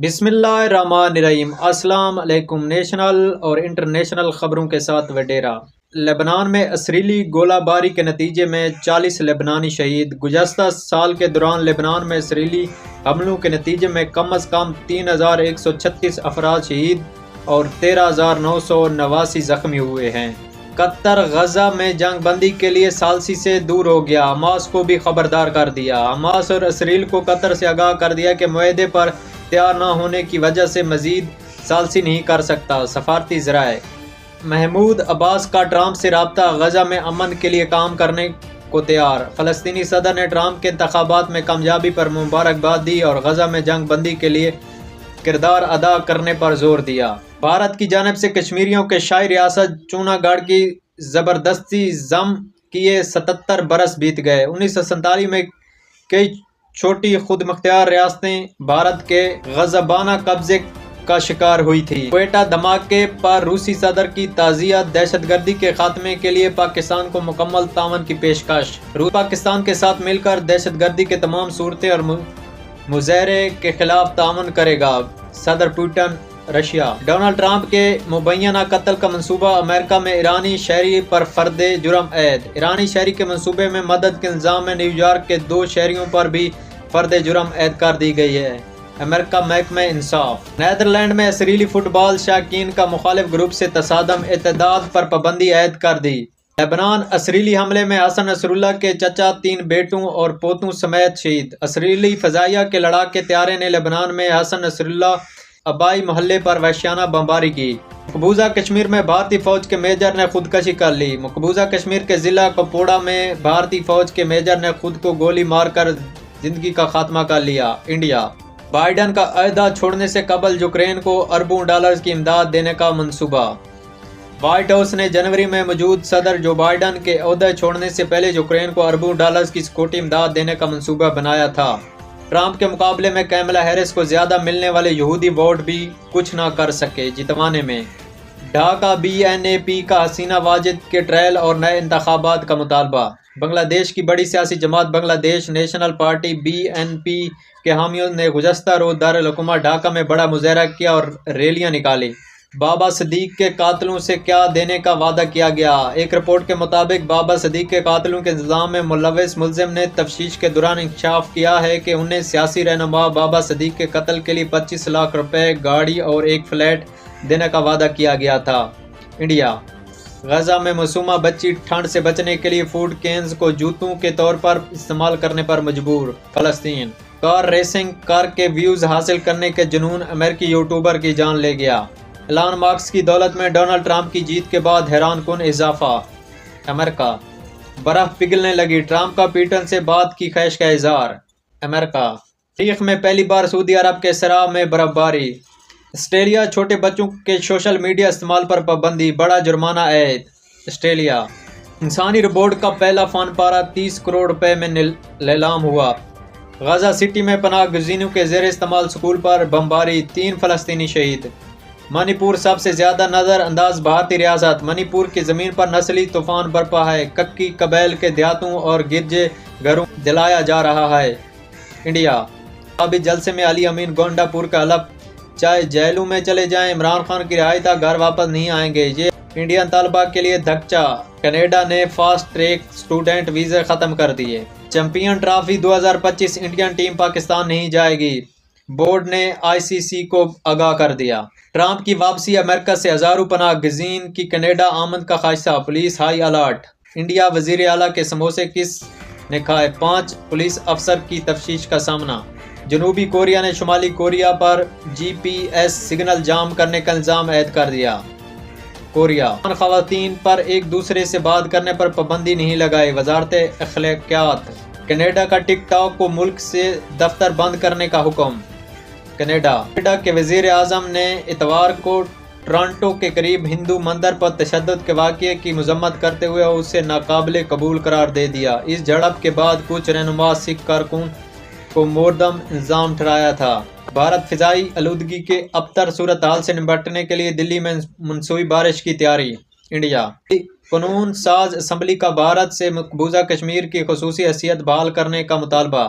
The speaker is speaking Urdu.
بسم اللہ الرحمن الرحیم۔ السلام علیکم۔ نیشنل اور انٹرنیشنل خبروں کے ساتھ وڈیرا۔ لبنان میں اسرائیلی گولہ باری کے نتیجے میں 40 لبنانی شہید۔ گزشتہ سال کے دوران لبنان میں اسرائیلی حملوں کے نتیجے میں کم از کم 3136 افراد شہید اور 13,989 زخمی ہوئے ہیں۔ قطر غزہ میں جنگ بندی کے لیے ثالثی سے دور ہو گیا، حماس کو بھی خبردار کر دیا۔ حماس اور اسرائیل کو قطر سے آگاہ کر دیا کہ معاہدے پر تیار نہ ہونے کی وجہ سے مزید ثالثی نہیں کر سکتا۔ سفارتی ذرائع۔ محمود عباس کا ٹرمپ سے رابطہ، غزہ میں امن کے لیے کام کرنے کو تیار۔ فلسطینی صدر نے ٹرمپ کے انتخابات میں کامیابی پر مبارکباد دی اور غزہ میں جنگ بندی کے لیے کردار ادا کرنے پر زور دیا۔ بھارت کی جانب سے کشمیریوں کے شاہی ریاست چونا گڑھ کی زبردستی ضم کیے 77 برس بیت گئے۔ 1947 میں کئی چھوٹی خود مختار ریاستیں بھارت کے غضبانہ قبضے کا شکار ہوئی تھی۔ کوئٹہ دھماکے پر روسی صدر کی تعزیت، دہشت گردی کے خاتمے کے لیے پاکستان کو مکمل تعاون کی پیشکش۔ روس پاکستان کے ساتھ مل کر دہشت گردی کے تمام صورتیں اور مظاہرے کے خلاف تعاون کرے گا۔ صدر پوٹن۔ رشیا۔ ڈونلڈ ٹرمپ کے مبینہ قتل کا منصوبہ، امریکہ میں ایرانی شہری پر فرد جرم عائد۔ ایرانی شہری کے منصوبے میں مدد کے الزام میں نیو یارک کے 2 شہریوں پر بھی فرد جرم عائد کر دی گئی ہے۔ امریکہ محکمہ انصاف۔ نیدرلینڈ میں اسرائیلی فٹ بال شائقین کا مخالف گروپ سے تصادم، اعتداد پر پابندی عائد کر دی۔ لبنان۔ اسرائیلی حملے میں حسن نصراللہ کے چچا، 3 بیٹوں اور پوتوں سمیت شہید۔ اسرائیلی فضائیہ کے لڑاکے طیارے نے لبنان میں حسن نصراللہ آبائی محلے پر وحشیانہ بمباری کی۔ مقبوضہ کشمیر میں بھارتی فوج کے میجر نے خودکشی کر لی۔ مقبوضہ کشمیر کے ضلع کپوڑا میں بھارتی فوج کے میجر نے خود کو گولی مار کر زندگی کا خاتمہ کر لیا۔ انڈیا۔ بائیڈن کا عہدہ چھوڑنے سے قبل یوکرین کو اربوں ڈالرز کی امداد دینے کا منصوبہ۔ وائٹ ہاؤس نے جنوری میں موجود صدر جو بائیڈن کے عہدہ چھوڑنے سے پہلے یوکرین کو اربوں ڈالرز کی سکیورٹی امداد دینے کا منصوبہ بنایا تھا۔ ٹرمپ کے مقابلے میں کیملا ہیرس کو زیادہ ملنے والے یہودی ووٹ بھی کچھ نہ کر سکے جتوانے میں۔ ڈھاکہ BNP کا حسینہ واجد کے ٹرائل اور نئے انتخابات کا مطالبہ۔ بنگلہ دیش کی بڑی سیاسی جماعت بنگلہ دیش نیشنل پارٹی BNP کے حامیوں نے گزشتہ روز دارالحکومت ڈھاکہ میں بڑا مظاہرہ کیا اور ریلیاں نکالی۔ بابا صدیق کے قاتلوں سے کیا دینے کا وعدہ کیا گیا۔ ایک رپورٹ کے مطابق بابا صدیق کے قاتلوں کے الزام میں ملوث ملزم نے تفتیش کے دوران انکشاف کیا ہے کہ انہیں سیاسی رہنما بابا صدیق کے قتل کے لیے 25 لاکھ روپے، گاڑی اور ایک فلیٹ دینے کا وعدہ کیا گیا تھا۔ انڈیا۔ غزہ میں معصومہ بچی ٹھنڈ سے بچنے کے لیے فوڈ کینز کو جوتوں کے طور پر استعمال کرنے پر مجبور۔ فلسطین۔ کار ریسنگ کر کے ویوز حاصل کرنے کے جنون امریکی یوٹیوبر کی جان لے گیا۔ ایلان ماسک کی دولت میں ڈونلڈ ٹرمپ کی جیت کے بعد حیران کن اضافہ۔ امریکہ۔ برف پگھلنے لگی، ٹرمپ کا پیٹن سے بات کی خواہش کا اظہار۔ امریکہ۔ تاریخ میں پہلی بار سعودی عرب کے سرا میں برف باری۔ آسٹریلیا۔ چھوٹے بچوں کے سوشل میڈیا استعمال پر پابندی، بڑا جرمانہ عائد۔ آسٹریلیا۔ انسانی روبوٹ کا پہلا فن پارہ 30 کروڑ روپے میں نیلام ہوا۔ غزہ سٹی میں پناہ گزینوں کے زیر استعمال سکول پر بمباری، 3 فلسطینی شہید۔ منی پور سب سے زیادہ نظر انداز بھارتی ریاست۔ منی پور کی زمین پر نسلی طوفان برپا ہے، ککی قبائل کے دیہاتوں اور گرجے گھروں جلایا جا رہا ہے۔ انڈیا۔ ابھی جلسے میں علی امین گونڈا پور کا حلف، چاہے جیلوں میں چلے جائیں، عمران خان کی رہائی تک گھر واپس نہیں آئیں گے۔ یہ انڈین طلبہ کے لیے دھچکا، کینیڈا نے فاسٹ ٹریک اسٹوڈنٹ ویزے ختم کر دیے۔ Champion trophy 2025 Indian team Pakistan نہیں جائے گی، بورڈ نے ICC کو آگاہ کر دیا۔ ٹرمپ کی واپسی، امریکہ سے ہزاروں پناہ گزین کی کینیڈا آمد کا خواہشہ، پولیس ہائی الرٹ۔ انڈیا۔ وزیر اعلیٰ کے سموسے کس نے کھائے، 5 پولیس افسر کی تفتیش کا سامنا۔ جنوبی کوریا نے شمالی کوریا پر GPS سگنل جام کرنے کا الزام عائد کر دیا۔ کوریا۔ خواتین پر ایک دوسرے سے بات کرنے پر پابندی نہیں لگائی، وزارت اخلاقیات۔ کینیڈا کا ٹک ٹاک کو ملک سے دفتر بند کرنے کا حکم۔ کینیڈا کے وزیر اعظم نے اتوار کو ٹورانٹو کے قریب ہندو مندر پر تشدد کے واقعے کی مذمت کرتے ہوئے اسے ناقابل قبول قرار دے دیا۔ اس جھڑپ کے بعد کچھ رہنما سکھ کارکن کو مردم الزام ٹھہرایا تھا۔ بھارت فضائی آلودگی کے ابتر صورتحال سے نمٹنے کے لیے دلی میں مصنوعی بارش کی تیاری۔ انڈیا۔ قانون ساز اسمبلی کا بھارت سے مقبوضہ کشمیر کی خصوصی حیثیت بحال کرنے کا مطالبہ۔